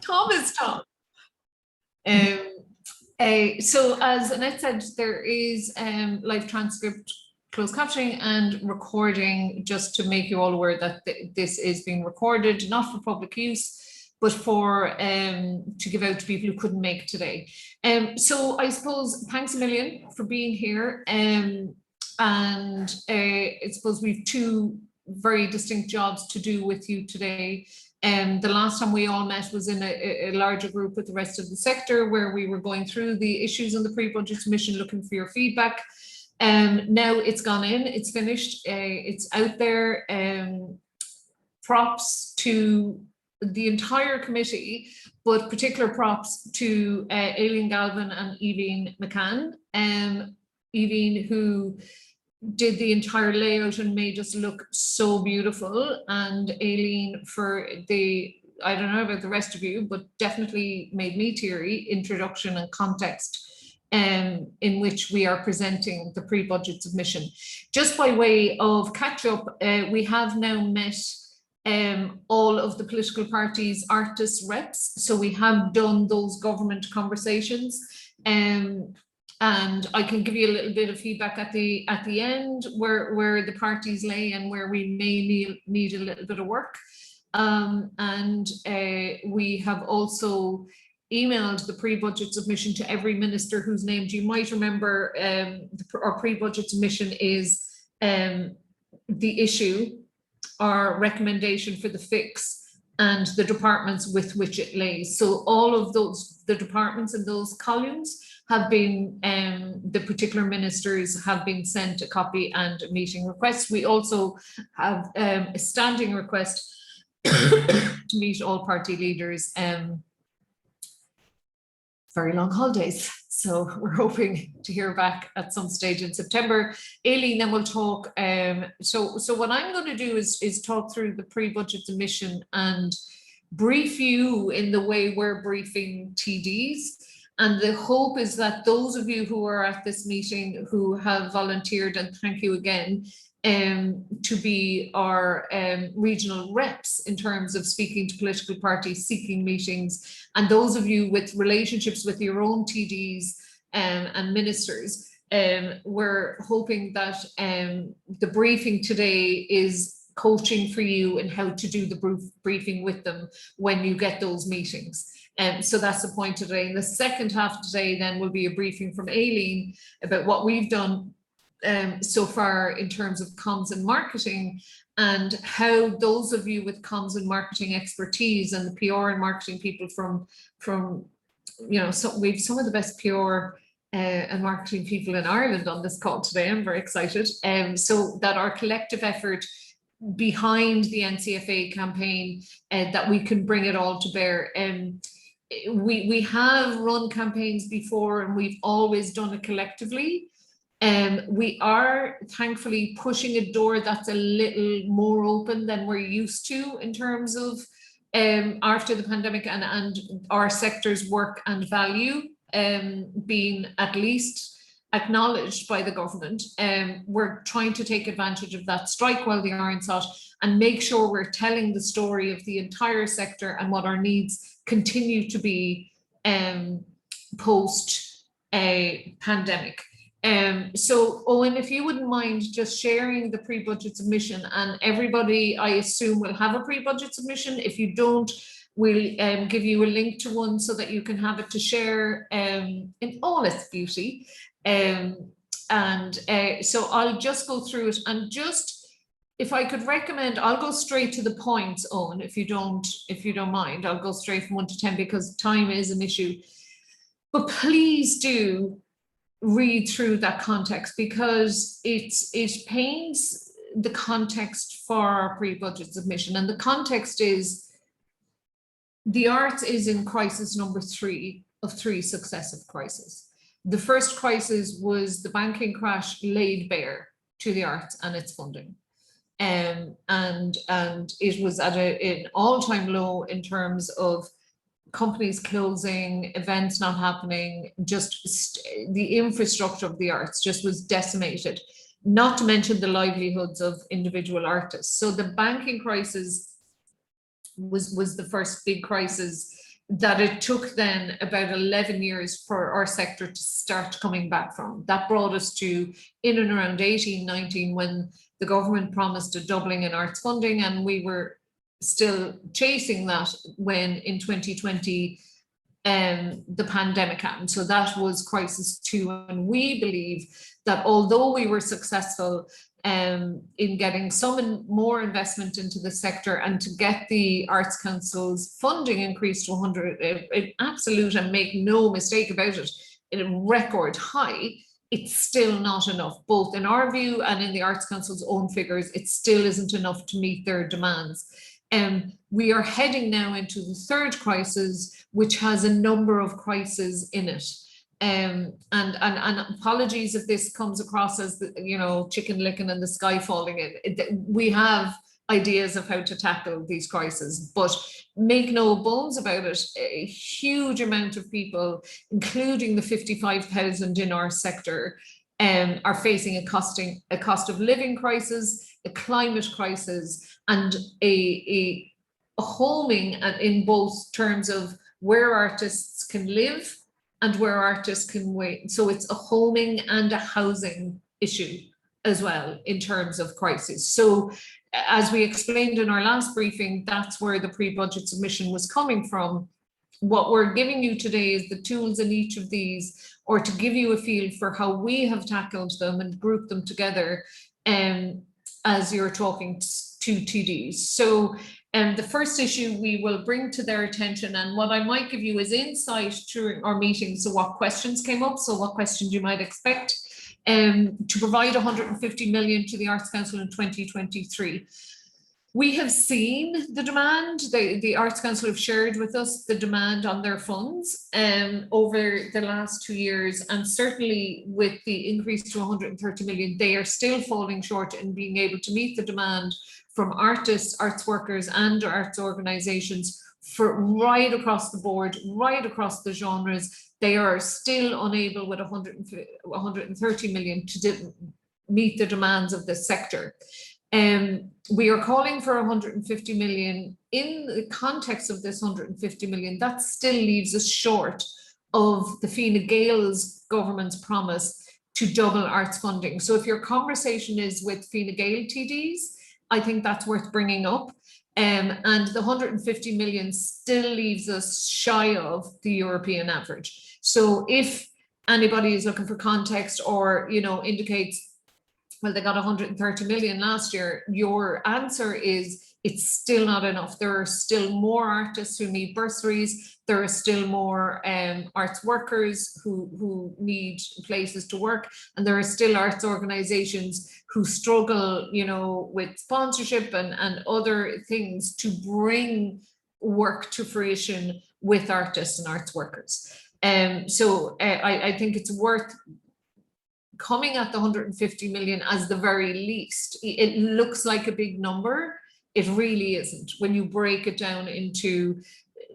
Tom is Tom. Um, so as Annette said, there is live transcript, closed captioning and recording, just to make you all aware that this is being recorded, not for public use, but for to give out to people who couldn't make today. So I suppose thanks a million for being here. And I suppose we've two very distinct jobs to do with you today. The last time we all met was in a larger group with the rest of the sector, where we were going through the issues on the pre-budget submission, looking for your feedback. Now it's gone in, it's finished, it's out there. Props to the entire committee, but particular props to Aileen Galvin and Evie McCann. Evie, who did the entire layout and made us look so beautiful, and Aileen for the, I don't know about the rest of you, but definitely made me teary, introduction and context in which we are presenting the pre-budget submission. Just by way of catch up, we have now met all of the political parties' artists reps, so we have done those government conversations. And I can give you a little bit of feedback at the end where the parties lay and where we may need a little bit of work. And we have also emailed the pre-budget submission to every minister whose names you might remember. Our pre-budget submission is the issue, our recommendation for the fix, and the departments with which it lays. So all of those, the departments in those columns have been, the particular ministers have been sent a copy and a meeting request. We also have a standing request to meet all party leaders. Very long holidays, so we're hoping to hear back at some stage in September. Aileen, then we'll talk. So what I'm going to do is talk through the pre-budget submission and brief you in the way we're briefing TDs. And the hope is that those of you who are at this meeting who have volunteered, and thank you again, to be our regional reps in terms of speaking to political parties, seeking meetings, and those of you with relationships with your own TDs and ministers, we're hoping that the briefing today is coaching for you in how to do the briefing with them when you get those meetings. So that's the point today. And the second half of today then will be a briefing from Aileen about what we've done so far in terms of comms and marketing, and how those of you with comms and marketing expertise and the PR and marketing people from you know, so we've some of the best PR and marketing people in Ireland on this call today. I'm very excited. So that our collective effort behind the NCFA campaign, that we can bring it all to bear. We have run campaigns before and we've always done it collectively. We are thankfully pushing a door that's a little more open than we're used to in terms of after the pandemic and our sector's work and value being at least acknowledged by the government. We're trying to take advantage of that, strike while the iron's hot, and make sure we're telling the story of the entire sector and what our needs continue to be post pandemic. So Owen, if you wouldn't mind just sharing the pre-budget submission, and everybody I assume will have a pre-budget submission. If you don't, we'll give you a link to one so that you can have it to share in all its beauty. So I'll just go through it, and just if I could recommend, I'll go straight to the points, Owen, if you don't mind. I'll go straight from 1 to 10 because time is an issue. But please do read through that context, because it paints the context for our pre-budget submission. And the context is the arts is in crisis number 3 of 3 successive crises. The first crisis was the banking crash laid bare to the arts and its funding. And it was at an all-time low in terms of companies closing, events not happening, just the infrastructure of the arts just was decimated, not to mention the livelihoods of individual artists. So the banking crisis was the first big crisis that it took then about 11 years for our sector to start coming back from. That brought us to in and around 18, 19, when the government promised a doubling in arts funding, and we were still chasing that when in 2020 the pandemic happened. So that was crisis 2, and we believe that although we were successful in getting some more investment into the sector and to get the Arts Council's funding increased to 100, absolute, and make no mistake about it, in a record high, it's still not enough, both in our view and in the Arts Council's own figures. It still isn't enough to meet their demands. We are heading now into the third crisis, which has a number of crises in it. And apologies if this comes across as the, you know, chicken licking and the sky falling in. We have ideas of how to tackle these crises, but make no bones about it, a huge amount of people, including the 55,000 in our sector, are facing a cost of living crisis, a climate crisis, and a homing in both terms of where artists can live and where artists can wait. So it's a homing and a housing issue as well in terms of crisis. So as we explained in our last briefing, that's where the pre-budget submission was coming from. What we're giving you today is the tools in each of these, or to give you a feel for how we have tackled them and grouped them together as you're talking to TDs. So the first issue we will bring to their attention, and what I might give you is insight during our meeting, so what questions came up, so what questions you might expect, to provide 150 million to the Arts Council in 2023. We have seen the demand. The Arts Council have shared with us the demand on their funds over the last 2 years, and certainly with the increase to 130 million, they are still falling short in being able to meet the demand from artists, arts workers, and arts organisations for right across the board, right across the genres. They are still unable with 130 million to meet the demands of the sector. We are calling for 150 million. In the context of this 150 million, that still leaves us short of the Fine Gael's government's promise to double arts funding. So if your conversation is with Fine Gael TDs, I think that's worth bringing up. And the 150 million still leaves us shy of the European average. So if anybody is looking for context, or, you know, indicates, well, they got 130 million last year, your answer is it's still not enough. There are still more artists who need bursaries. There are still more arts workers who need places to work. And there are still arts organizations who struggle, you know, with sponsorship and other things to bring work to fruition with artists and arts workers. So I think it's worth coming at the 150 million as the very least. It looks like a big number. It really isn't. When you break it down into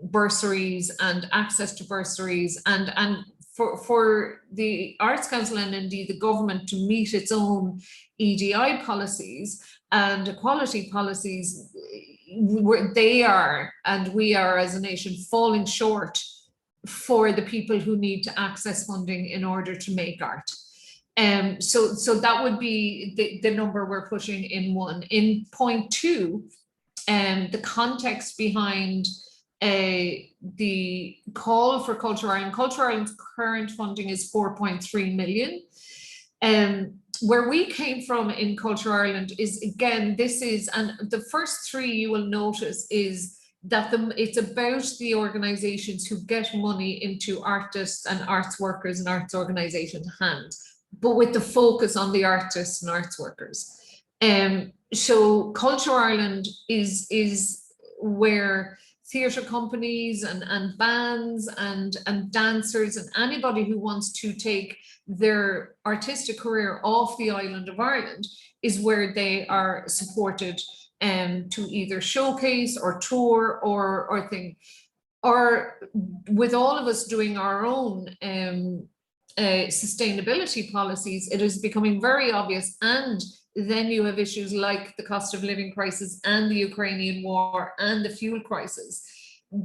bursaries and access to bursaries, and for the Arts Council and indeed the government to meet its own EDI policies and equality policies, they are, and we are as a nation, falling short for the people who need to access funding in order to make art. So that would be the number we're pushing in one. In point two, the context behind the call for Culture Ireland. Culture Ireland's current funding is 4.3 million. Where we came from in Culture Ireland is, again, this is, and the first three you will notice is that it's about the organisations who get money into artists and arts workers and arts organisations' hands, but with the focus on the artists and arts workers. So Culture Ireland is where theatre companies and bands and dancers and anybody who wants to take their artistic career off the island of Ireland is where they are supported to either showcase or tour or thing. Or with all of us doing our own sustainability policies, it is becoming very obvious. And then you have issues like the cost of living crisis and the Ukrainian war and the fuel crisis.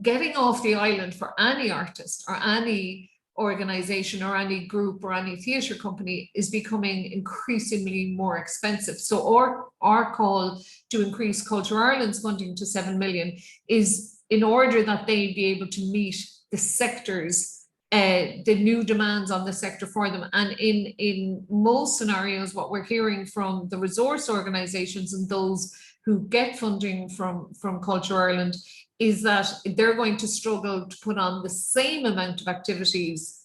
getting off the island for any artist or any organization or any group or any theatre company is becoming increasingly more expensive. So our call to increase Culture Ireland's funding to 7 million is in order that they be able to meet the sectors, the new demands on the sector for them. And in most scenarios, what we're hearing from the resource organizations and those who get funding from Culture Ireland is that they're going to struggle to put on the same amount of activities.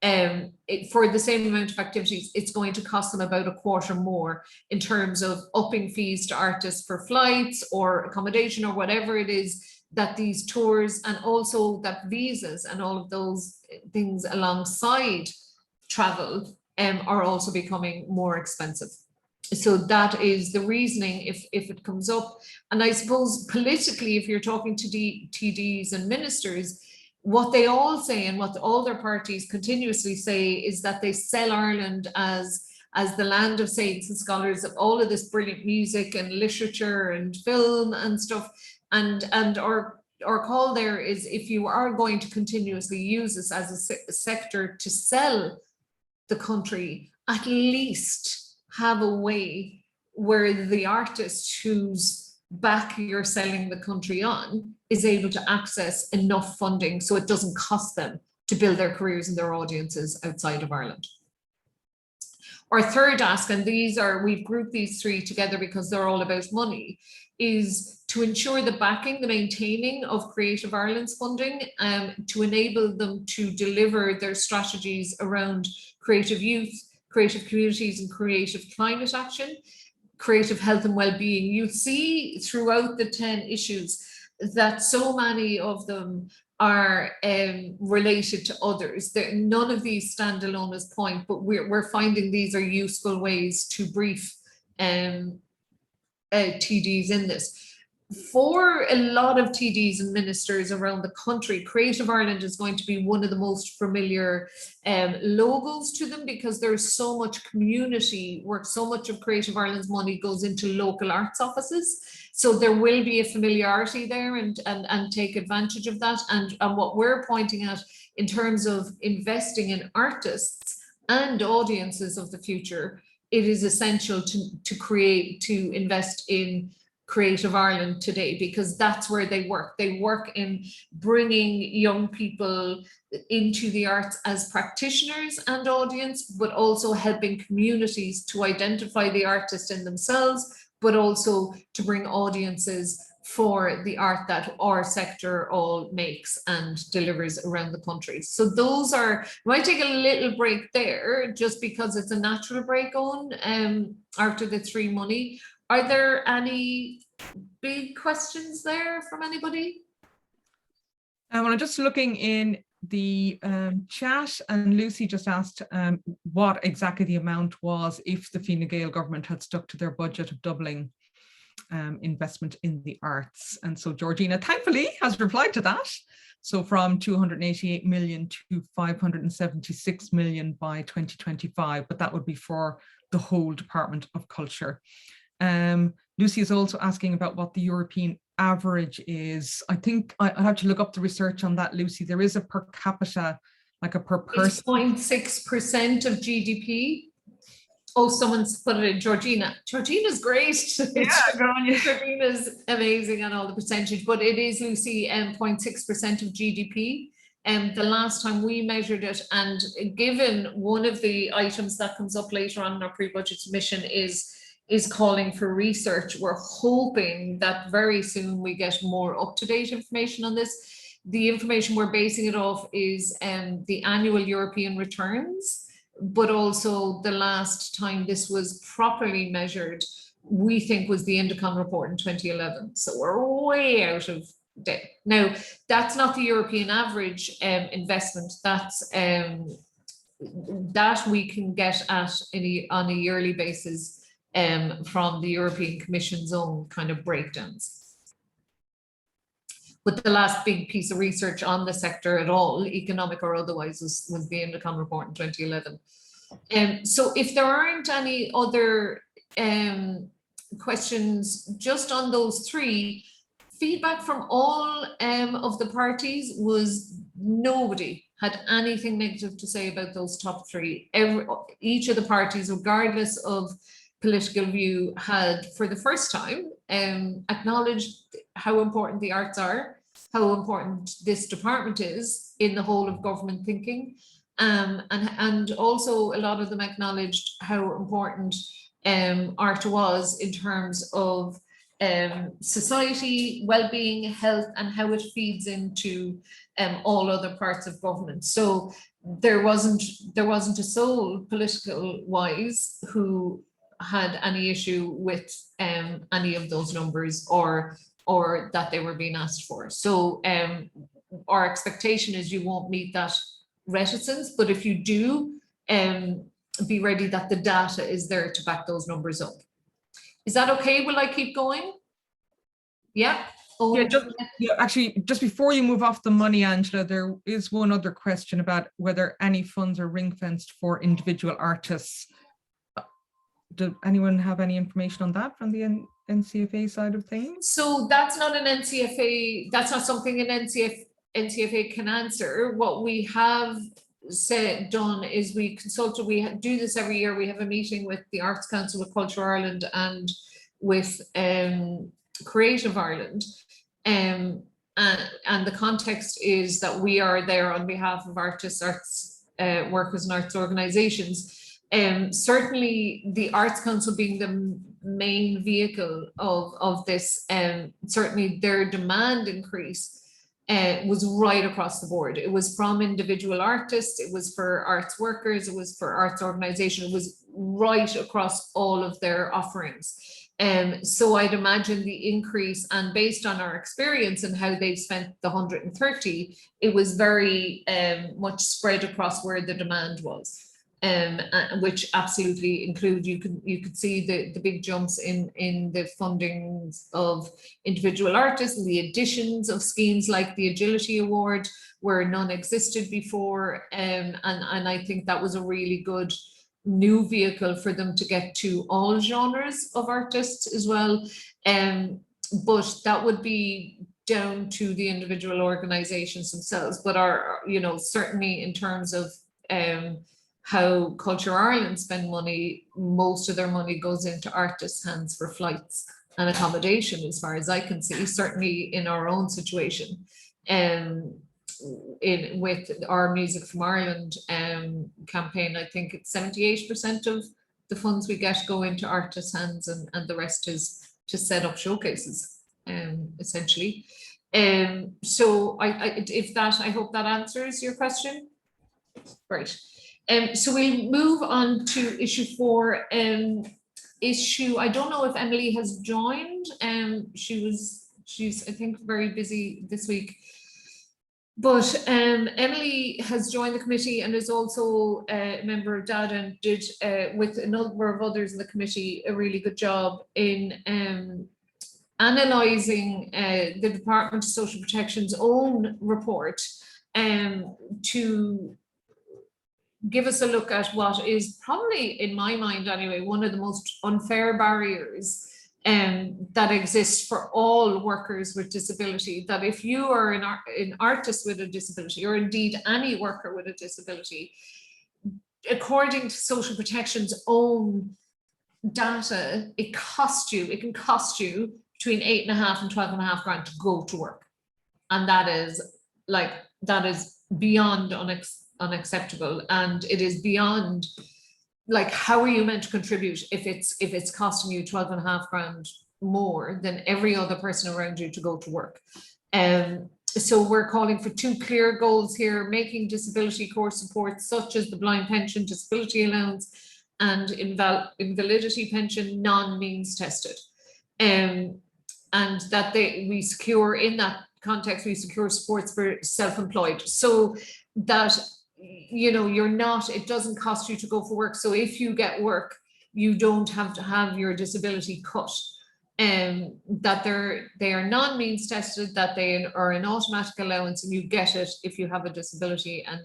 For the same amount of activities, it's going to cost them about a quarter more in terms of upping fees to artists for flights or accommodation or whatever it is that these tours, and also that visas and all of those things alongside travel are also becoming more expensive. So that is the reasoning if it comes up. And I suppose politically, if you're talking to TDs and ministers, what they all say and what all their parties continuously say is that they sell Ireland as the land of saints and scholars of all of this brilliant music and literature and film and stuff. And our call there is, if you are going to continuously use this as a sector to sell the country, at least have a way where the artist whose back you're selling the country on is able to access enough funding so it doesn't cost them to build their careers and their audiences outside of Ireland. Our third ask, and we've grouped these three together because they're all about money, is to ensure the backing, the maintaining of Creative Ireland's funding, to enable them to deliver their strategies around creative youth, creative communities and creative climate action, creative health and well-being. You see throughout the 10 issues that so many of them are related to others. None of these stand alone as point, but we're finding these are useful ways to brief TDs in this. For a lot of TDs and ministers around the country, Creative Ireland is going to be one of the most familiar logos to them, because there's so much community work, so much of Creative Ireland's money goes into local arts offices. So there will be a familiarity there and take advantage of that. And what we're pointing at in terms of investing in artists and audiences of the future, it is essential to invest in Creative Ireland today, because that's where they work. They work in bringing young people into the arts as practitioners and audience, but also helping communities to identify the artist in themselves, but also to bring audiences for the art that our sector all makes and delivers around the country. So those are, we might take a little break there just because it's a natural break on after the three money. Are there any big questions there from anybody? Well, I'm just looking in the chat, and Lucy just asked what exactly the amount was if the Fine Gael government had stuck to their budget of doubling investment in the arts. And so Georgina thankfully has replied to that. So from 288 million to 576 million by 2025, but that would be for the whole Department of Culture. Lucy is also asking about what the European average is. I think I have to look up the research on that, Lucy. There is a per capita, like a per person. 0.6% of GDP. Oh, someone's put it in. Georgina. Georgina's great. Yeah, good on you. Georgina's amazing on all the percentage, but it is, Lucy, 0.6% of GDP. And the last time we measured it, and given one of the items that comes up later on in our pre-budget submission is calling for research, we're hoping that very soon we get more up-to-date information on this. The information we're basing it off is the annual European returns, but also the last time this was properly measured, we think, was the Indecon report in 2011. So we're way out of date. Now, that's not the European average investment. That's that we can get at on a yearly basis from the European Commission's own kind of breakdowns. But the last big piece of research on the sector at all, economic or otherwise, was the Indecon report in 2011. So if there aren't any other questions just on those three, feedback from all of the parties was nobody had anything negative to say about those top three. Each of the parties, regardless of political view, had for the first time acknowledged how important the arts are, how important this department is in the whole of government thinking, and also a lot of them acknowledged how important art was in terms of society, well-being, health, and how it feeds into all other parts of government. So there wasn't a soul political wise who had any issue with any of those numbers or that they were being asked for. So our expectation is you won't meet that reticence, but if you do, be ready that the data is there to back those numbers up. Is that okay? Will I keep going? Yeah. Oh, yeah, actually, just before you move off the money, Angela, there is one other question about whether any funds are ring-fenced for individual artists. Do anyone have any information on that from the NCFA side of things? So that's not an NCFA, that's not something an NCFA can answer. What we have done is we consulted, we do this every year. We have a meeting with the Arts Council, with Culture Ireland, and with Creative Ireland. And the context is that we are there on behalf of artists, arts workers and arts organisations. Certainly the Arts Council being the main vehicle of this, certainly their demand increase was right across the board. It was from individual artists, it was for arts workers, it was for arts organization, it was right across all of their offerings. So I'd imagine the increase, and based on our experience and how they've spent the 130, it was very much spread across where the demand was. Which absolutely include, you could see the big jumps in the fundings of individual artists, and the additions of schemes like the Agility Award, where none existed before, and I think that was a really good new vehicle for them to get to all genres of artists as well. But that would be down to the individual organizations themselves. But certainly in terms of how Culture Ireland spend money, most of their money goes into artists' hands for flights and accommodation, as far as I can see, certainly in our own situation. With our Music from Ireland campaign, I think it's 78% of the funds we get go into artists' hands, and the rest is to set up showcases, essentially. So I hope that answers your question. Right. So we'll move on to issue 4. I don't know if Emily has joined. She's I think very busy this week. But Emily has joined the committee and is also a member of DADA, and did with a number of others in the committee a really good job in analysing the Department of Social Protection's own report to give us a look at what is probably, in my mind anyway, one of the most unfair barriers that exists for all workers with disability. That if you are an artist with a disability, or indeed any worker with a disability, according to Social Protection's own data, it can cost you between 8.5 and 12.5 grand to go to work, and that is beyond unacceptable, and it is beyond, like, how are you meant to contribute if it's costing you 12.5 grand more than every other person around you to go to work? So we're calling for 2 clear goals here: making disability core support such as the blind pension, disability allowance, and invalidity pension non-means tested, and that we secure, in that context, we secure supports for self-employed, so that it doesn't cost you to go for work. So if you get work, you don't have to have your disability cut. That they are non-means tested, that they are an automatic allowance, and you get it if you have a disability, and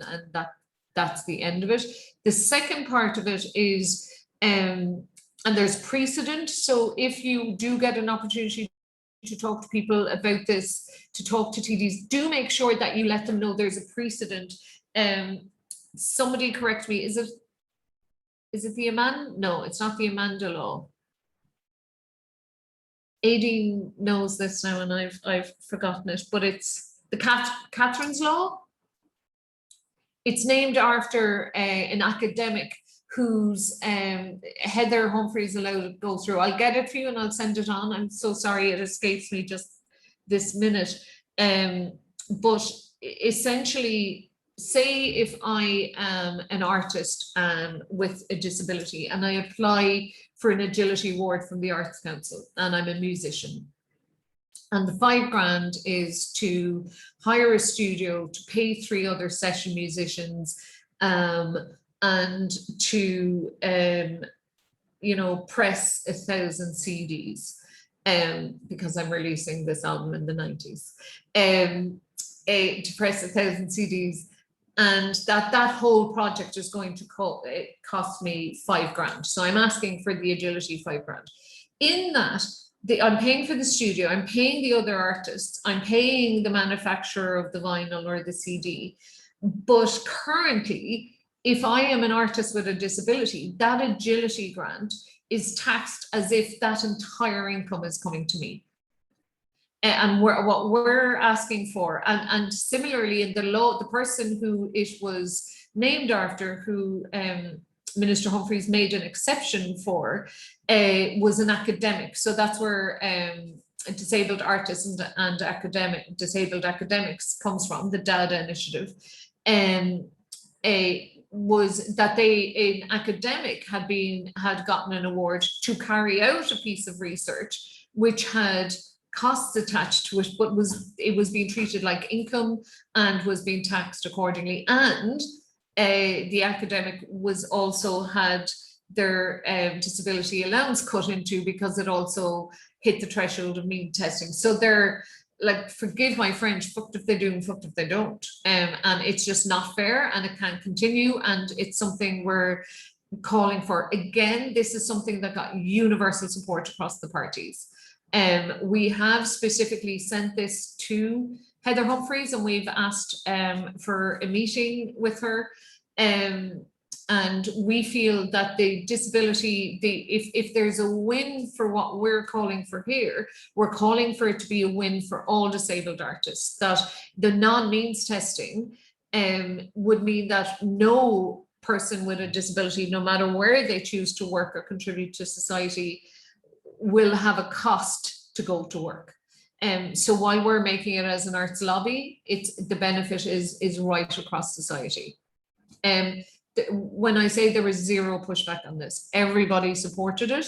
that's the end of it. The second part of it is, and there's precedent. So if you do get an opportunity to talk to people about this, to talk to TDs, do make sure that you let them know there's a precedent. Somebody correct me, is it the Amanda? No, it's not the Amanda law. Aideen knows this now and I've forgotten it, but it's the Catherine's law. It's named after an academic whose Heather Humphreys allowed it to go through. I'll get it for you and I'll send it on. I'm so sorry it escapes me just this minute. But essentially, say if I am an artist with a disability and I apply for an agility award from the Arts Council and I'm a musician, and the $5,000 is to hire a studio, to pay 3 other session musicians, and to you know, press 1,000 CDs, because I'm releasing this album in the 90s, to press 1,000 CDs, and that whole project is going to cost me $5,000. So I'm asking for the agility $5,000. In that, I'm paying for the studio, I'm paying the other artists, I'm paying the manufacturer of the vinyl or the CD. But currently, if I am an artist with a disability, that agility grant is taxed as if that entire income is coming to me. And what we're asking for, and similarly in the law, the person who it was named after, who Minister Humphreys made an exception for, was an academic. So that's where disabled artists and disabled academics comes from, the DADA initiative. Was that an academic had gotten an award to carry out a piece of research which had costs attached to it, but it was being treated like income and was being taxed accordingly. And the academic was also had their disability allowance cut into because it also hit the threshold of mean testing. So they're like, forgive my French, fucked if they do and fucked if they don't. And it's just not fair and it can't continue. And it's something we're calling for. Again, this is something that got universal support across the parties. We have specifically sent this to Heather Humphreys and we've asked for a meeting with her. And we feel that the disability, if there's a win for what we're calling for here, we're calling for it to be a win for all disabled artists, that the non-means testing would mean that no person with a disability, no matter where they choose to work or contribute to society, will have a cost to go to work. So while we're making it as an arts lobby, the benefit is right across society. When I say there was zero pushback on this, everybody supported it.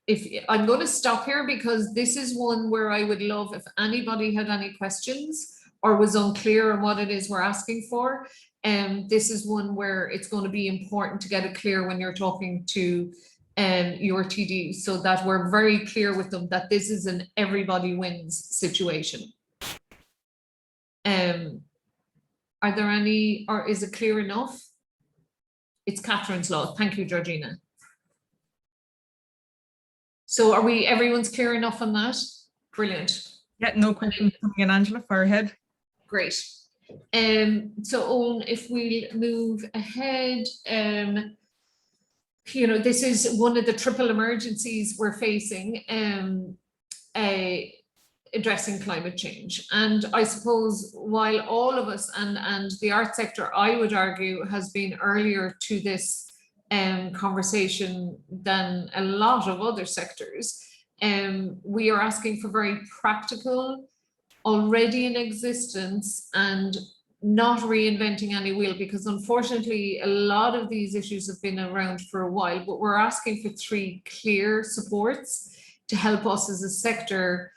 If I'm going to stop here because this is one where I would love if anybody had any questions or was unclear on what it is we're asking for. This is one where it's going to be important to get it clear when you're talking to your TD, so that we're very clear with them that this is an everybody wins situation. Are there any, or is it clear enough? It's Catherine's law. Thank you, Georgina. So are everyone's clear enough on that? Brilliant. Yeah, no questions coming in, Angela, fire ahead. Great. So Owen, if we move ahead, you know, this is one of the triple emergencies we're facing, addressing climate change. And I suppose while all of us and the art sector, I would argue, has been earlier to this conversation than a lot of other sectors, we are asking for very practical, already in existence, and not reinventing any wheel, because unfortunately a lot of these issues have been around for a while, but we're asking for 3 clear supports to help us as a sector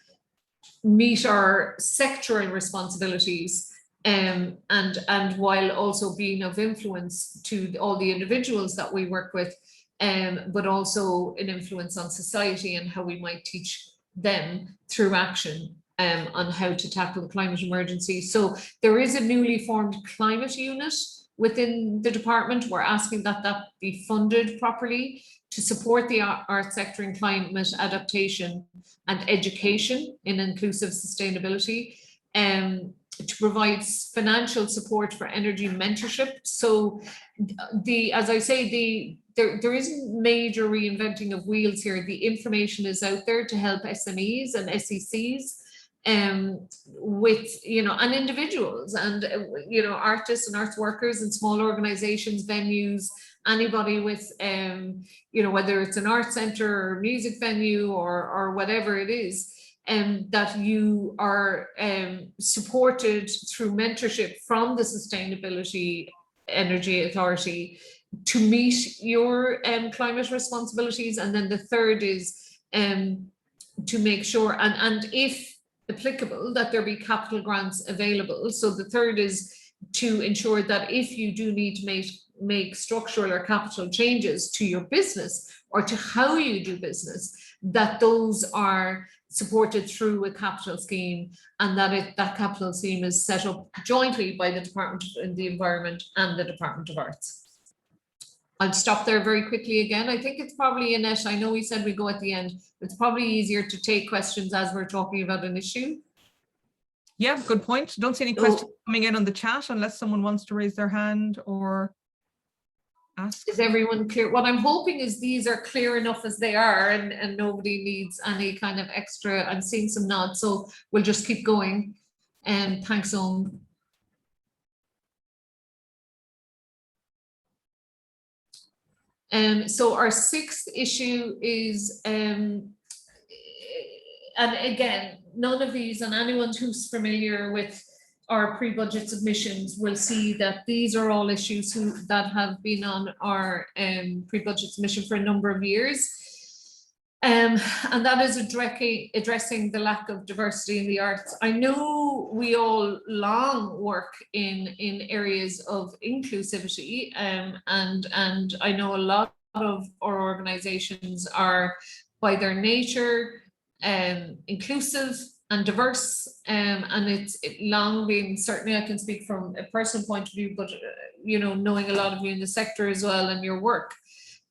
meet our sectoral responsibilities, and while also being of influence to all the individuals that we work with, but also an influence on society and how we might teach them through action on how to tackle the climate emergency. So there is a newly formed climate unit within the department. We're asking that that be funded properly to support the art sector in climate adaptation and education in inclusive sustainability, to provide financial support for energy mentorship. So as I say, there isn't major reinventing of wheels here. The information is out there to help SMEs and SECs with, and individuals and, artists and arts workers and small organizations, venues, anybody with, whether it's an art center or music venue or whatever it is, that you are supported through mentorship from the Sustainability Energy Authority to meet your climate responsibilities. And then the third is to make sure, and if applicable, that there be capital grants available. So the third is to ensure that if you do need to make structural or capital changes to your business or to how you do business, that those are supported through a capital scheme, and that that capital scheme is set up jointly by the Department of the Environment and the Department of Arts. I'll stop there very quickly again. I think it's probably, Annette, I know we said we go at the end. It's probably easier to take questions as we're talking about an issue. Yeah, good point. Don't see any questions coming in on the chat unless someone wants to raise their hand or ask. Is everyone clear? What I'm hoping is these are clear enough as they are, and nobody needs any kind of extra. I'm seeing some nods, so we'll just keep going. And thanks, Owen. So our sixth issue is, and again, none of these, and anyone who's familiar with our pre-budget submissions will see that these are all issues that have been on our pre-budget submission for a number of years. And that is addressing the lack of diversity in the arts. I know we all long work in areas of inclusivity, and I know a lot of our organizations are by their nature inclusive and diverse, and it's long been, certainly I can speak from a personal point of view, but knowing a lot of you in the sector as well and your work,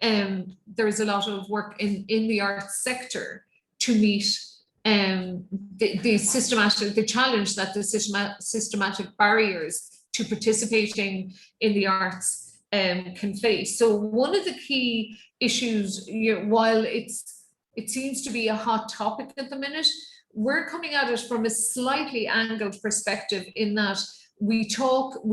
there's a lot of work in the arts sector to meet the challenge that the systematic barriers to participating in the arts can face. So one of the key issues, while it seems to be a hot topic at the minute, we're coming at it from a slightly angled perspective, in that we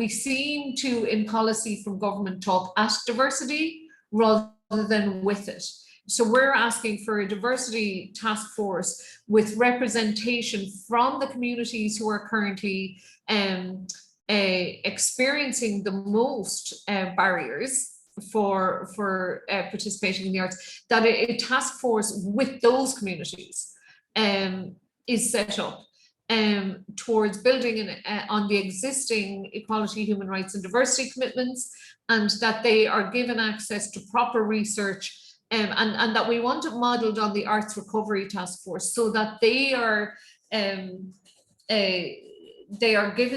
seem to, in policy from government, talk at diversity rather than with it. So we're asking for a diversity task force with representation from the communities who are currently experiencing the most barriers for participating in the arts, that a task force with those communities is set up towards building on the existing equality, human rights and diversity commitments, and that they are given access to proper research, and that we want it modelled on the Arts Recovery Task Force, so that they are given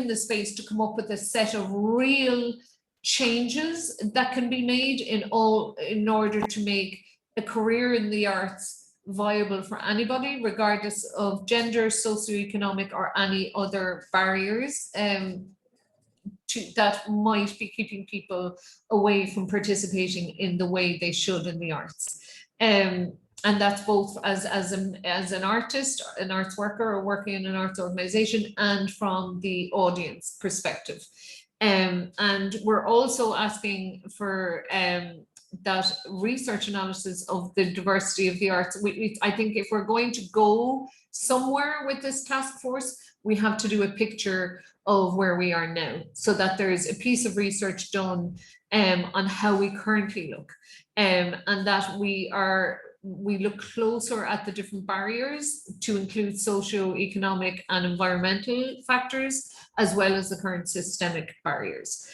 the space to come up with a set of real changes that can be made in order to make a career in the arts viable for anybody, regardless of gender, socioeconomic, or any other barriers that might be keeping people away from participating in the way they should in the arts. And that's both as an artist, an arts worker, or working in an arts organization, and from the audience perspective. And we're also asking for that research analysis of the diversity of the arts. I think if we're going to go somewhere with this task force, we have to do a picture of where we are now, so that there's a piece of research done on how we currently look, and that we look closer at the different barriers to include socio-economic and environmental factors, as well as the current systemic barriers.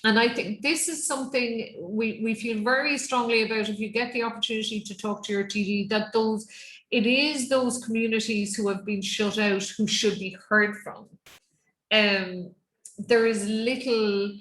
And I think this is something we feel very strongly about. If you get the opportunity to talk to your TD, that it is those communities who have been shut out who should be heard from. There is little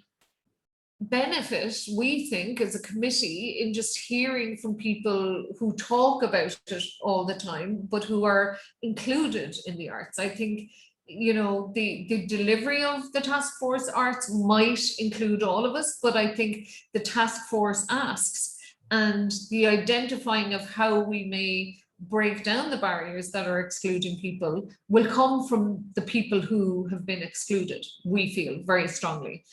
benefit, we think, as a committee, in just hearing from people who talk about it all the time, but who are included in the arts. I think, you know, the delivery of the task force arts might include all of us, but I think the task force asks, and the identifying of how we may break down the barriers that are excluding people will come from the people who have been excluded, we feel very strongly.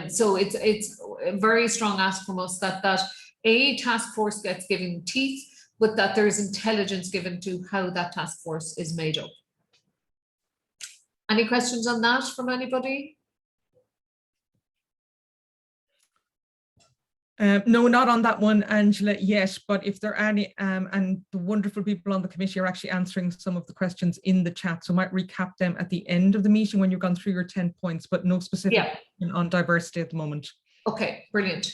So it's a very strong ask from us that a task force gets given teeth, but that there is intelligence given to how that task force is made up. Any questions on that from anybody? No, not on that one, Angela, yet, but if there are any, and the wonderful people on the committee are actually answering some of the questions in the chat, so I might recap them at the end of the meeting when you've gone through your 10 points, but no specific on diversity at the moment. Okay, brilliant.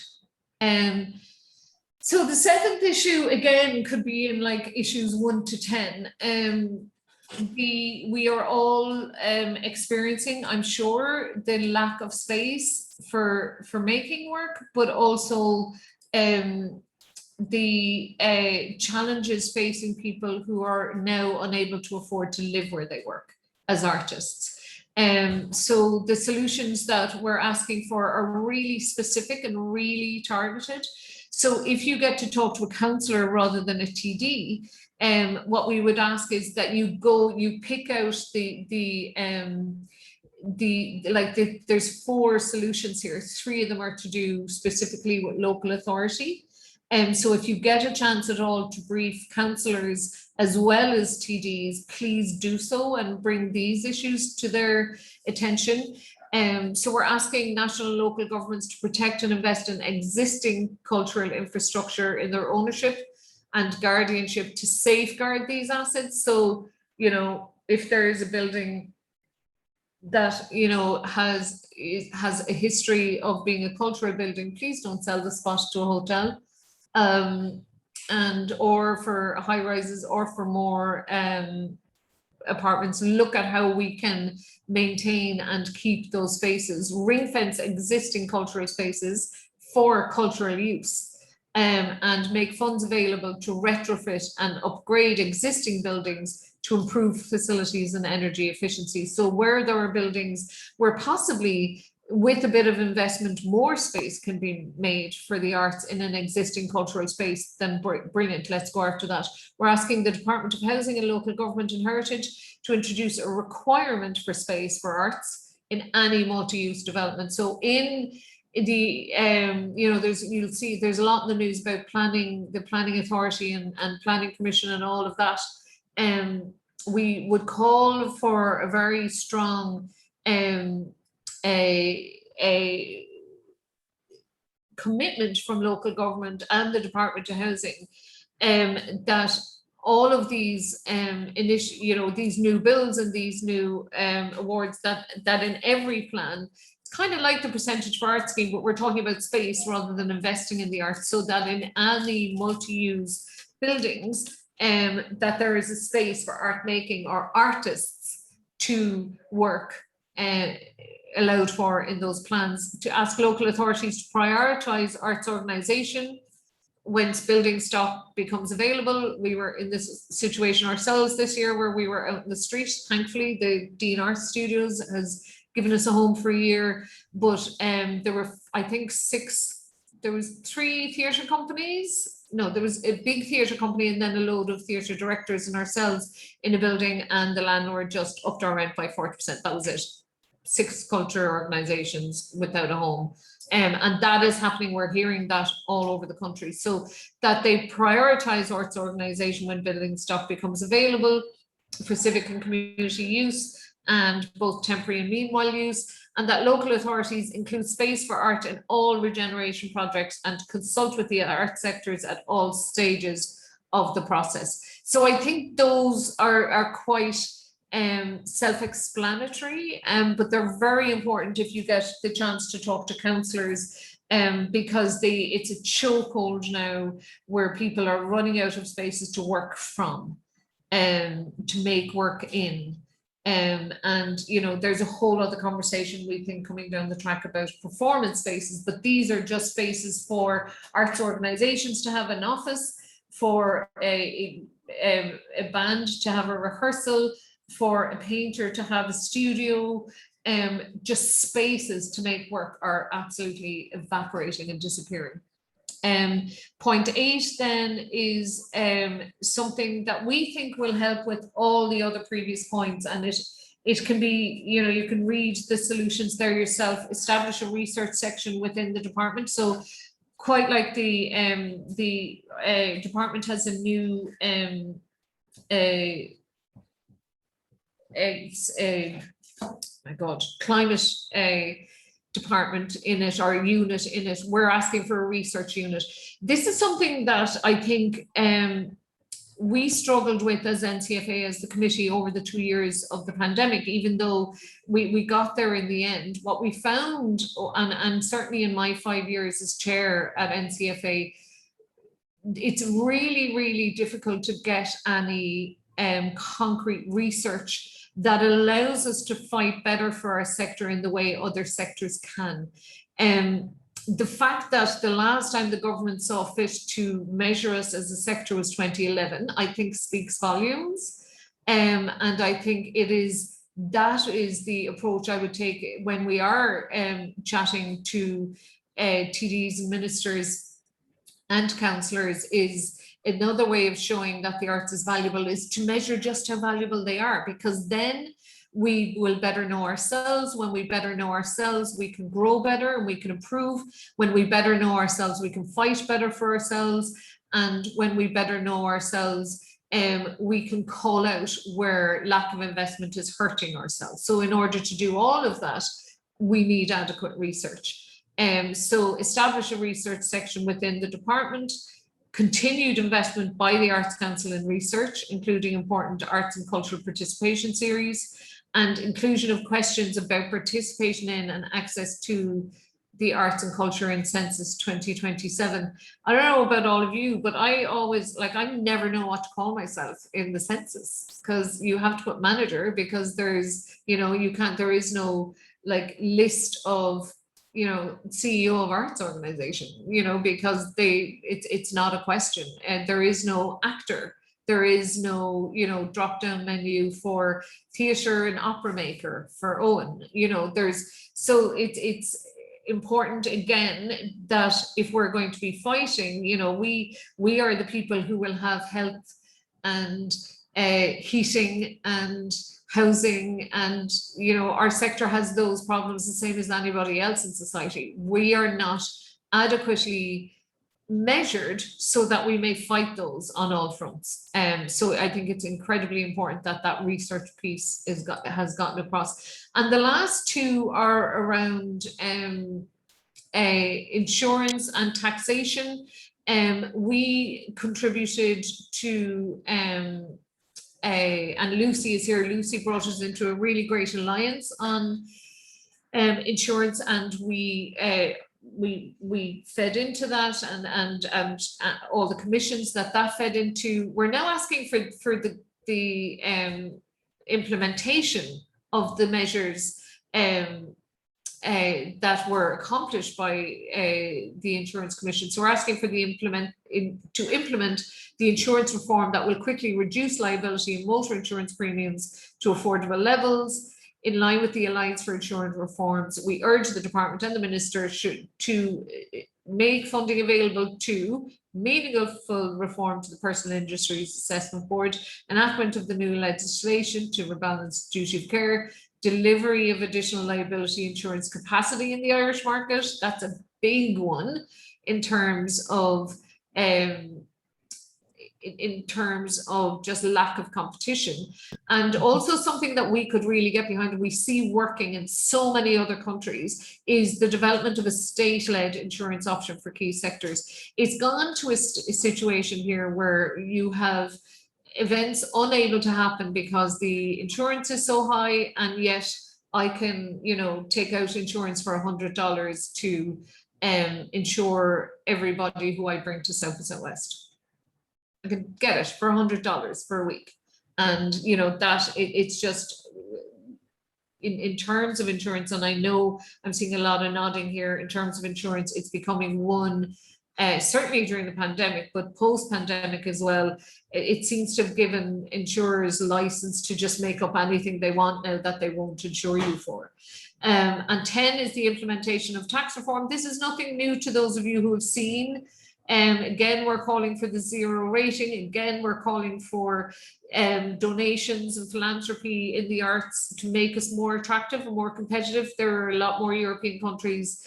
So the seventh issue, again, could be in like issues 1 to 10. We are all experiencing, I'm sure, the lack of space for making work, but also the challenges facing people who are now unable to afford to live where they work as artists. So the solutions that we're asking for are really specific and really targeted. So if you get to talk to a councillor rather than a TD, what we would ask is that you pick out there's 4 solutions here. 3 of them are to do specifically with local authority. So if you get a chance at all to brief councillors as well as TDs, please do so and bring these issues to their attention. So we're asking national and local governments to protect and invest in existing cultural infrastructure in their ownership and guardianship to safeguard these assets. So, you know, if there is a building that, you know, has a history of being a cultural building, please don't sell the spot to a hotel, and or for high rises or for more apartments. Look at how we can maintain and keep those spaces, ring fence existing cultural spaces for cultural use. And make funds available to retrofit and upgrade existing buildings to improve facilities and energy efficiency. So where there are buildings where possibly with a bit of investment, more space can be made for the arts in an existing cultural space, then brilliant, let's go after that. We're asking the Department of Housing and Local Government and Heritage to introduce a requirement for space for arts in any multi-use development. So in the you know, you'll see there's a lot in the news about planning, the planning authority and planning commission and all of that. We would call for a very strong a commitment from local government and the Department of Housing that all of these you know, these new bills and these new awards that in every plan, kind of like the percentage for art scheme, but we're talking about space rather than investing in the arts, so that in any multi-use buildings, that there is a space for art making or artists to work allowed for in those plans. To ask local authorities to prioritise arts organisation once building stock becomes available. We were in this situation ourselves this year where we were out in the street. Thankfully, the Dean Art Studios has given us a home for a year, but there were, I think, 3 theatre companies. No, there was a big theatre company and then a load of theatre directors and ourselves in a building, and the landlord just upped our rent by 40%. That was it. 6 culture organisations without a home. And that is happening. We're hearing that all over the country. So that they prioritise arts organisation when building stock becomes available for civic and community use, and both temporary and meanwhile use, and that local authorities include space for art in all regeneration projects and consult with the art sectors at all stages of the process. So I think those are quite self-explanatory, but they're very important if you get the chance to talk to councillors, because it's a chokehold now where people are running out of spaces to work from, to make work in. And you know, there's a whole other conversation we think coming down the track about performance spaces, but these are just spaces for arts organizations to have an office, for a band to have a rehearsal, for a painter to have a studio. Just spaces to make work are absolutely evaporating and disappearing. Point 8 then is something that we think will help with all the other previous points, and it can be, you know, you can read the solutions there yourself. Establish a research section within the department. So quite like the department has a new my God, climate department in it, or unit in it. We're asking for a research unit. This is something that I think we struggled with as NCFA, as the committee, over the 2 years of the pandemic, even though we got there in the end. What we found, and certainly in my 5 years as chair at NCFA, it's really, really difficult to get any concrete research that allows us to fight better for our sector in the way other sectors can. The fact that the last time the government saw fit to measure us as a sector was 2011, I think speaks volumes. And I think that is the approach I would take when we are chatting to TDs and ministers and councillors. Is another way of showing that the arts is valuable is to measure just how valuable they are, because then we will better know ourselves. When we better know ourselves, we can grow better and we can improve. When we better know ourselves, we can fight better for ourselves. And when we better know ourselves, we can call out where lack of investment is hurting ourselves. So in order to do all of that, we need adequate research. So establish a research section within the department. Continued investment by the Arts Council in research, including important arts and cultural participation series, and inclusion of questions about participation in and access to the arts and culture in Census 2027. I don't know about all of you, but I always, I never know what to call myself in the census, because you have to put manager, because there's, there is no list of, CEO of arts organization, because it's not a question, and there is no actor. There is no, drop down menu for theatre and opera maker for Owen, so it's important again that if we're going to be fighting, we are the people who will have health and heating and housing, and our sector has those problems the same as anybody else in society. We are not adequately measured so that we may fight those on all fronts. So I think it's incredibly important that that research piece has gotten across. And the last two are around insurance and taxation. We contributed to and Lucy is here. Lucy brought us into a really great alliance on insurance, and we fed into that, and all the commissions that fed into. We're now asking for the implementation of the measures that were accomplished by the Insurance Commission. So we're asking for to implement the insurance reform that will quickly reduce liability and motor insurance premiums to affordable levels. In line with the Alliance for Insurance Reforms, we urge the department and the minister to make funding available to meaningful reform to the Personal Injuries Assessment Board, enactment of the new legislation to rebalance duty of care, delivery of additional liability insurance capacity in the Irish market. That's a big one in terms of just lack of competition, and also something that we could really get behind and we see working in so many other countries is the development of a state-led insurance option for key sectors. It's gone to a situation here where you have events unable to happen because the insurance is so high, and yet I can, take out insurance for $100 to insure everybody who I bring to South and Southwest. I can get it for $100 for a week, and that it's just in terms of insurance, and I know I'm seeing a lot of nodding here, in terms of insurance, it's becoming one, certainly during the pandemic, but post-pandemic as well. It seems to have given insurers license to just make up anything they want now that they won't insure you for. And 10 is the implementation of tax reform. This is nothing new to those of you who have seen. Again, we're calling for the 0 rating. Again, we're calling for donations and philanthropy in the arts to make us more attractive and more competitive. There are a lot more European countries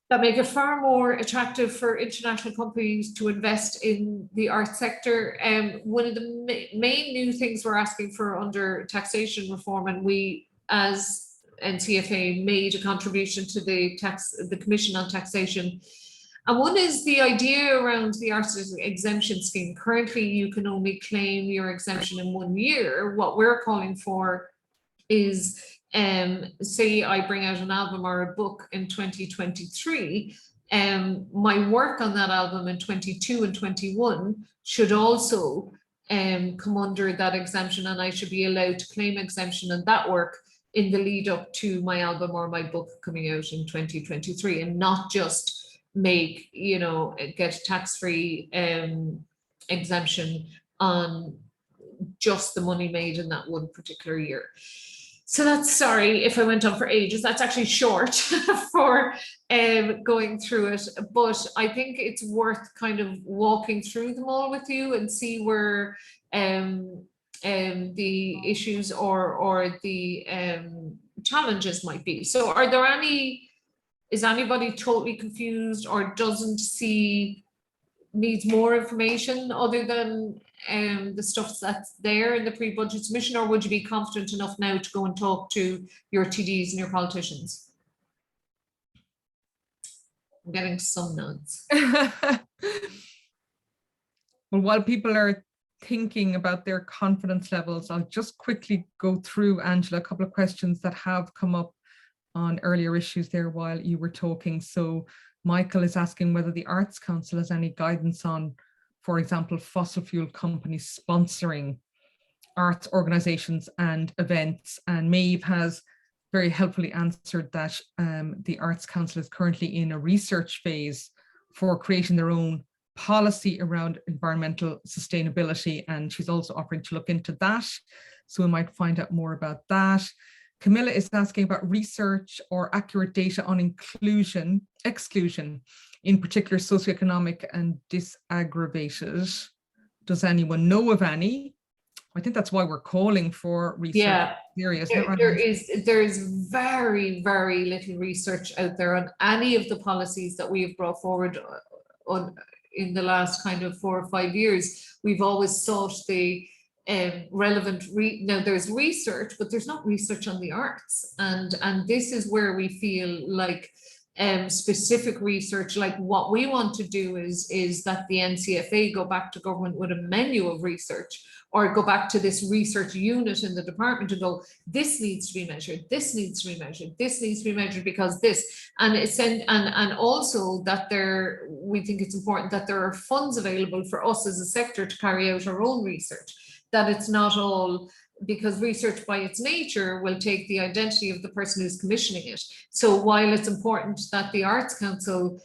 that make it far more attractive for international companies to invest in the arts sector. One of the main new things we're asking for under taxation reform, and we as NCFA made a contribution to the Commission on Taxation. And one is the idea around the arts exemption scheme. Currently, you can only claim your exemption in 1 year. What we're calling for is, say I bring out an album or a book in 2023, my work on that album in 22 and 21 should also come under that exemption, and I should be allowed to claim exemption on that work in the lead up to my album or my book coming out in 2023, and not just make, get tax-free exemption on just the money made in that one particular year. So that's, sorry if I went on for ages, that's actually short for going through it, but I think it's worth kind of walking through them all with you and see where the issues or the challenges might be. So are there is anybody totally confused or doesn't see, needs more information other than the stuff that's there in the pre-budget submission, or would you be confident enough now to go and talk to your TDs and your politicians? I'm getting some nods. Well, while people are thinking about their confidence levels, I'll just quickly go through, Angela, a couple of questions that have come up on earlier issues there while you were talking. So Michael is asking whether the Arts Council has any guidance on, for example, fossil fuel companies sponsoring arts organizations and events. And Maeve has very helpfully answered that the Arts Council is currently in a research phase for creating their own policy around environmental sustainability. And she's also offering to look into that. So we might find out more about that. Camilla is asking about research or accurate data on exclusion, in particular socioeconomic and disaggregated. Does anyone know of any? I think that's why we're calling for research. Yeah, there's very, very little research out there on any of the policies that we have brought forward in the last kind of 4 or 5 years. We've always sought the relevant, now there's research, but there's not research on the arts. And this is where we feel like specific research, like what we want to do is that the NCFA go back to government with a menu of research, or go back to this research unit in the department and go, this needs to be measured, this needs to be measured, this needs to be measured because this, and it's and also that we think it's important that there are funds available for us as a sector to carry out our own research, that it's not all, because research by its nature will take the identity of the person who's commissioning it. So while it's important that the Arts Council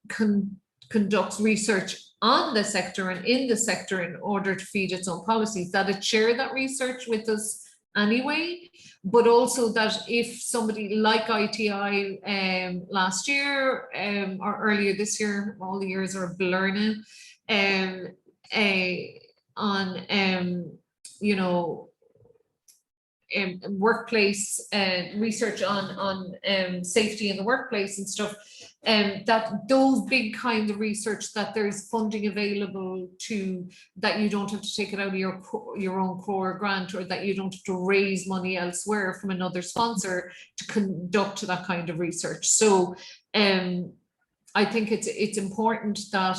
conducts research on the sector and in the sector in order to feed its own policies, that it share that research with us anyway, but also that if somebody like ITI last year or earlier this year, all the years are a blur now, on workplace research on safety in the workplace and stuff, that those big kind of research, that there's funding available to, that you don't have to take it out of your own core grant, or that you don't have to raise money elsewhere from another sponsor to conduct that kind of research. So I think it's important that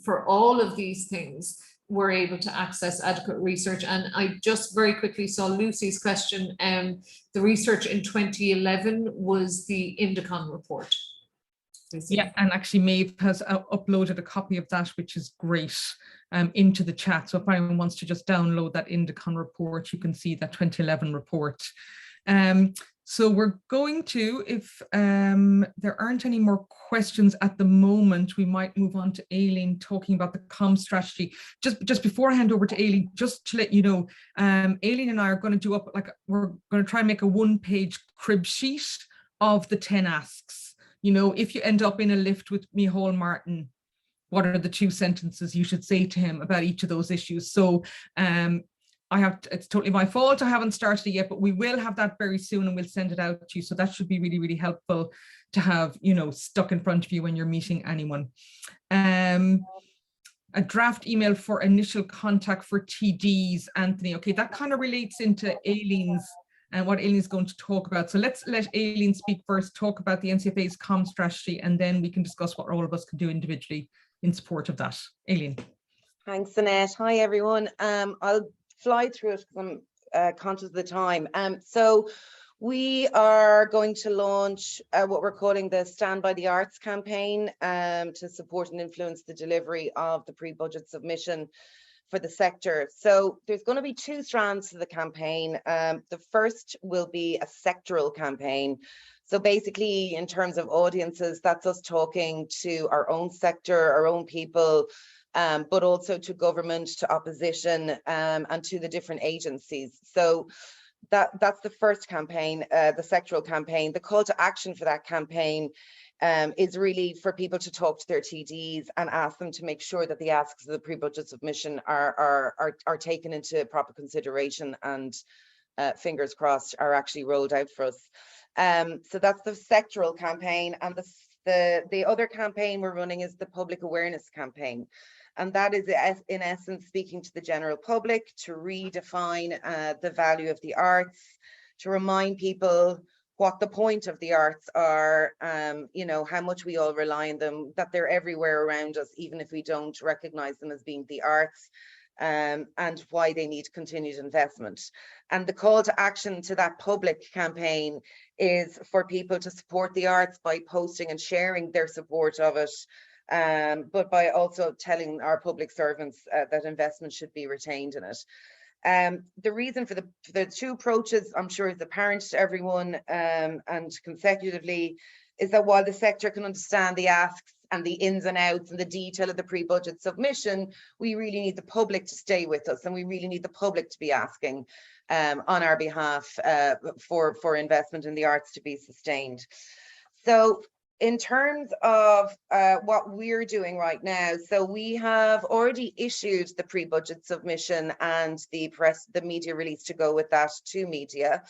for all of these things we're able to access adequate research. And I just very quickly saw Lucy's question. The research in 2011 was the Indicon report. Yeah, and actually Maeve has uploaded a copy of that, which is great, into the chat. So if anyone wants to just download that Indicon report, you can see that 2011 report. So we're going to, if there aren't any more questions at the moment, we might move on to Aileen talking about the comm strategy. Just before I hand over to Aileen, just to let you know, Aileen and I are going to do up, like, we're going to try and make a 1-page crib sheet of the 10 asks. You know, if you end up in a lift with Micheál Martin, what are the 2 sentences you should say to him about each of those issues? So it's totally my fault I haven't started it yet, but we will have that very soon and we'll send it out to you. So that should be really, really helpful to have, you know, stuck in front of you when you're meeting anyone. A draft email for initial contact for TDs, Anthony. Okay, that kind of relates into Aileen's and what Aileen's going to talk about. So let's let Aileen speak first, talk about the NCFA's comm strategy, and then we can discuss what all of us can do individually in support of that. Aileen. Thanks, Annette. Hi, everyone. I'll fly through it because I'm conscious of the time. So we are going to launch what we're calling the Stand by the Arts campaign to support and influence the delivery of the pre-budget submission for the sector. So there's going to be 2 strands to the campaign. The first will be a sectoral campaign. So basically, in terms of audiences, that's us talking to our own sector, our own people, but also to government, to opposition, and to the different agencies. So that's the first campaign, the sectoral campaign. The call to action for that campaign is really for people to talk to their TDs and ask them to make sure that the asks of the pre-budget submission are taken into proper consideration and fingers crossed are actually rolled out for us. So that's the sectoral campaign, and the other campaign we're running is the public awareness campaign. And that is in essence speaking to the general public to redefine the value of the arts, to remind people what the point of the arts are, you know, how much we all rely on them, that they're everywhere around us, even if we don't recognize them as being the arts, and why they need continued investment. And the call to action to that public campaign is for people to support the arts by posting and sharing their support of it, but by also telling our public servants that investment should be retained in it. The reason for the 2 approaches, I'm sure, is apparent to everyone, and consecutively, is that while the sector can understand the asks and the ins and outs and the detail of the pre-budget submission, we really need the public to stay with us, and we really need the public to be asking on our behalf for investment in the arts to be sustained. So in terms of what we're doing right now, so we have already issued the pre-budget submission and the media release to go with that to media.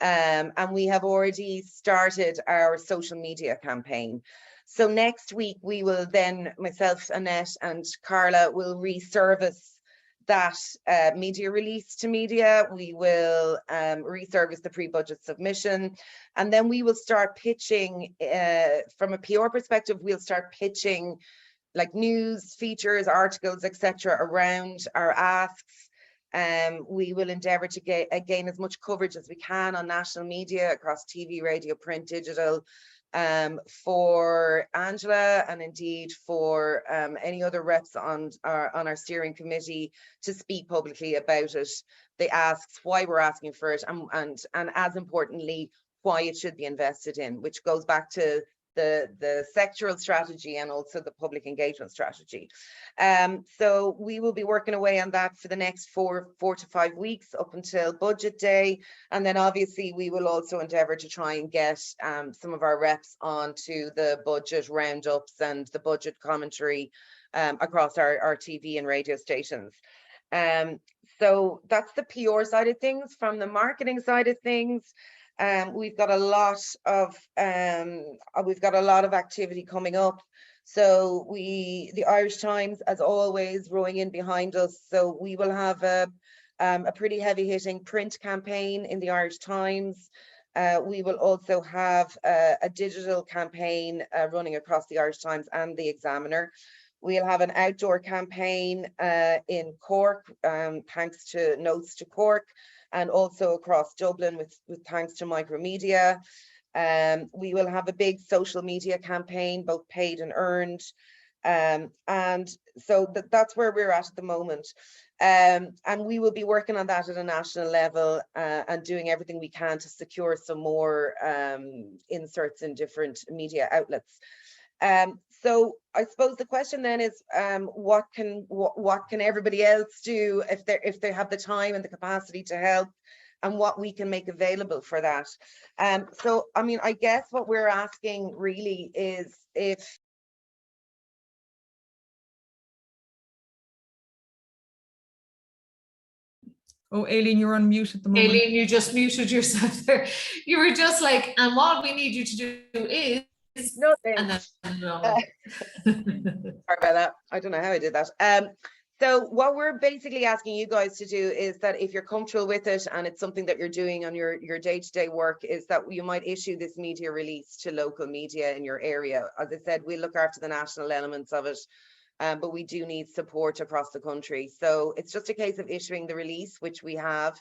And we have already started our social media campaign. So next week, we will then, myself, Annette and Carla, will resurface that media release to media. We will resurface the pre-budget submission, and then we will start pitching from a PR perspective. We'll start pitching like news, features, articles, etc. around our asks. We will endeavour to gain as much coverage as we can on national media across TV, radio, print, digital, for Angela and indeed for any other reps on our steering committee to speak publicly about it. They ask why we're asking for it, and as importantly, why it should be invested in, which goes back to the sectoral strategy and also the public engagement strategy. So we will be working away on that for the next four to 5 weeks up until budget day. And then obviously we will also endeavour to try and get some of our reps onto the budget roundups and the budget commentary across our TV and radio stations. So that's the PR side of things. From the marketing side of things, we've got a lot of activity coming up. So the Irish Times, as always, rowing in behind us. So we will have a pretty heavy-hitting print campaign in the Irish Times. We will also have a digital campaign running across the Irish Times and the Examiner. We'll have an outdoor campaign in Cork, thanks to Notes to Cork, and also across Dublin with thanks to Micromedia. We will have a big social media campaign, both paid and earned. And so that's where we're at the moment. And we will be working on that at a national level and doing everything we can to secure some more inserts in different media outlets. So I suppose the question then is, what can everybody else do if they have the time and the capacity to help, and what we can make available for that. So I mean, I guess what we're asking really is if Oh, Aileen, you're on mute at the moment. Aileen, you just muted yourself there. You were just like, and what we need you to do is nothing. and then sorry about that. I don't know how I did that. So what we're basically asking you guys to do is that if you're comfortable with it and it's something that you're doing on your day-to-day work, is that you might issue this media release to local media in your area. As I said, we look after the national elements of it, but we do need support across the country. So it's just a case of issuing the release, which we have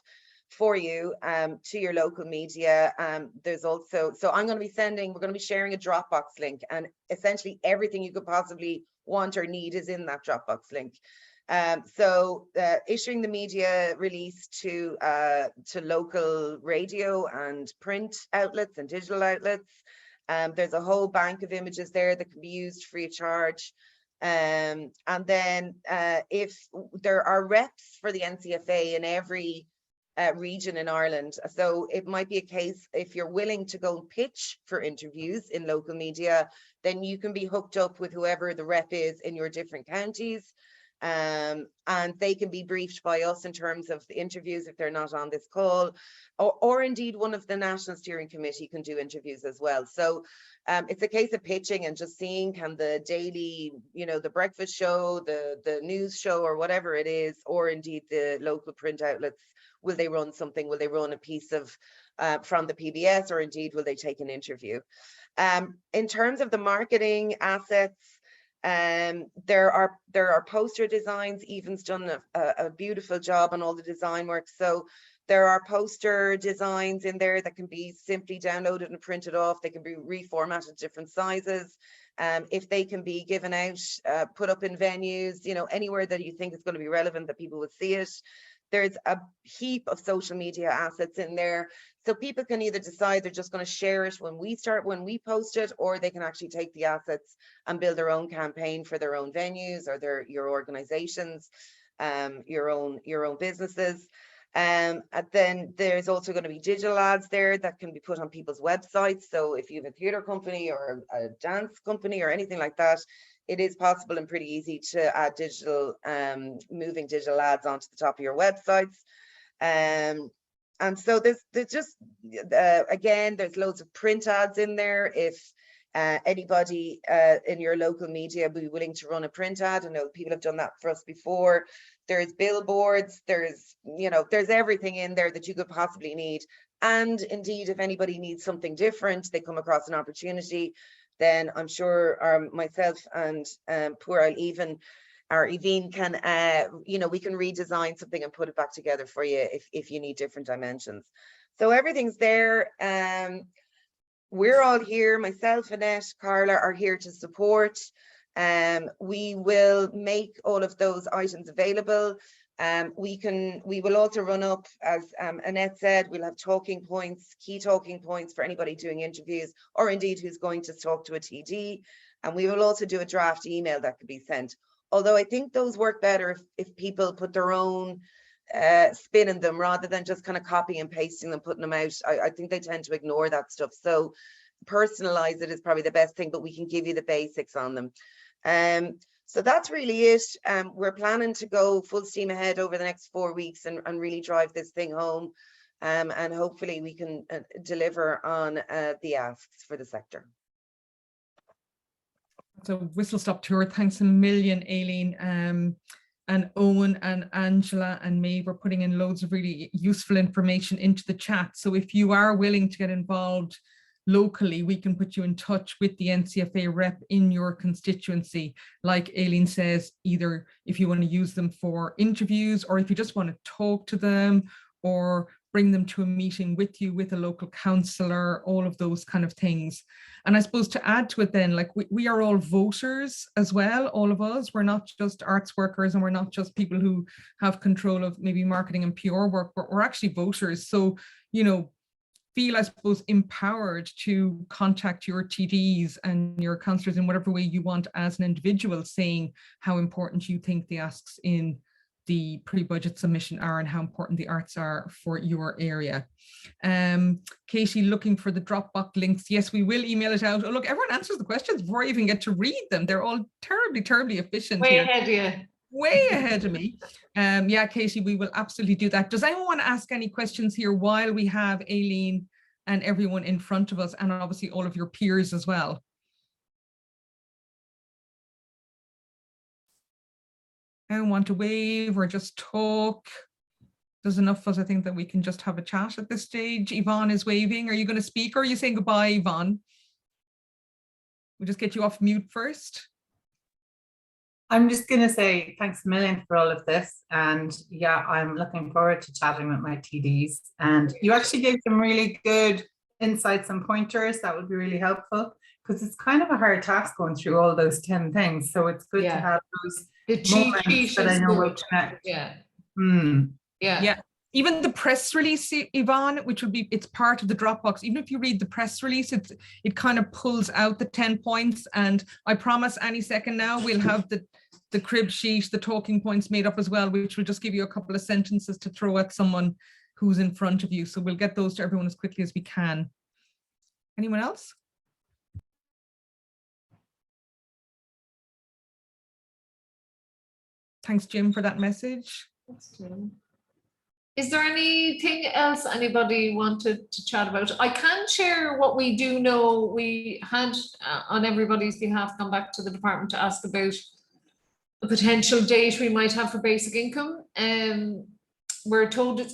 for you to your local media. There's also, so we're going to be sharing a Dropbox link, and essentially everything you could possibly want or need is in that Dropbox link. So issuing the media release to local radio and print outlets and digital outlets. There's a whole bank of images there that can be used free of charge. And then if there are reps for the NCFA in every region in Ireland, so it might be a case, if you're willing to go and pitch for interviews in local media, then you can be hooked up with whoever the rep is in your different counties. And they can be briefed by us in terms of the interviews if they're not on this call, or indeed one of the National Steering Committee can do interviews as well. So it's a case of pitching and just seeing, can the daily, the breakfast show, the news show, or whatever it is, or indeed the local print outlets, will they run something? Will they run a piece of from the PBS, or indeed will they take an interview? In terms of the marketing assets, there are poster designs. Even's done a beautiful job on all the design work. So there are poster designs in there that can be simply downloaded and printed off. They can be reformatted different sizes. If they can be given out, put up in venues, anywhere that you think is going to be relevant, that people would see it. There's a heap of social media assets in there. So people can either decide they're just going to share it when we post it, or they can actually take the assets and build their own campaign for their own venues or your organizations, your own businesses. And then there's also going to be digital ads there that can be put on people's websites. So if you have a theatre company or a dance company or anything like that, it is possible and pretty easy to add moving digital ads onto the top of your websites. And so there's just, again, there's loads of print ads in there. If anybody in your local media would be willing to run a print ad, I know people have done that for us before. There's billboards, there's everything in there that you could possibly need. And indeed, if anybody needs something different, they come across an opportunity, then I'm sure myself and poor Evin can, we can redesign something and put it back together for you if you need different dimensions. So everything's there. We're all here. Myself, Annette, Carla are here to support. We will make all of those items available. We will also run up, as Annette said, we'll have talking points, key talking points for anybody doing interviews, or indeed who's going to talk to a TD. And we will also do a draft email that could be sent. Although I think those work better if people put their own spin in them, rather than just kind of copy and pasting them, putting them out. I think they tend to ignore that stuff. So personalize it is probably the best thing, but we can give you the basics on them. So that's really it. We're planning to go full steam ahead over the next 4 weeks and really drive this thing home. And hopefully we can deliver on the asks for the sector. So whistle stop tour. Thanks a million, Aileen, and Owen and Angela and me. We're putting in loads of really useful information into the chat. So if you are willing to get involved locally, we can put you in touch with the NCFA rep in your constituency. Like Aileen says, either if you want to use them for interviews, or if you just want to talk to them or bring them to a meeting with you, with a local councillor, all of those kind of things. And I suppose to add to it then, like we are all voters as well, all of us. We're not just arts workers, and we're not just people who have control of maybe marketing and PR work, but we're actually voters. So, you know, feel, I suppose, empowered to contact your TDs and your councillors in whatever way you want as an individual, saying how important you think the asks in the pre-budget submission are and how important the arts are for your area. Katie, looking for the Dropbox links. Yes, we will email it out. Oh, look, everyone answers the questions before I even get to read them. They're all terribly, terribly efficient. Way here. ahead of you. Way ahead of me. Yeah, Katie, we will absolutely do that. Does anyone want to ask any questions here while we have Aileen and everyone in front of us, and obviously all of your peers as well? Anyone want to wave or just talk? There's enough of us, I think, that we can just have a chat at this stage. Yvonne is waving. Are you going to speak, or are you saying goodbye, Yvonne? We'll just get you off mute first. I'm just going to say thanks a million for all of this. And yeah, I'm looking forward to chatting with my TDs. And you actually gave some really good insights and pointers that would be really helpful, because it's kind of a hard task going through all those 10 things. So it's good to have those The cheat moments sheet that I is know will good. connect. Yeah. Yeah. Yeah. Even the press release, Yvonne, which would be, it's part of the Dropbox. Even if you read the press release, it kind of pulls out the 10 points. And I promise any second now we'll have the crib sheet, the talking points made up as well, which will just give you a couple of sentences to throw at someone who's in front of you. So we'll get those to everyone as quickly as we can. Anyone else? Thanks, Jim, for that message. Thanks, Jim. Is there anything else anybody wanted to chat about? I can share what we do know. We had, on everybody's behalf, gone back to the department to ask about a potential date we might have for basic income. We're told it's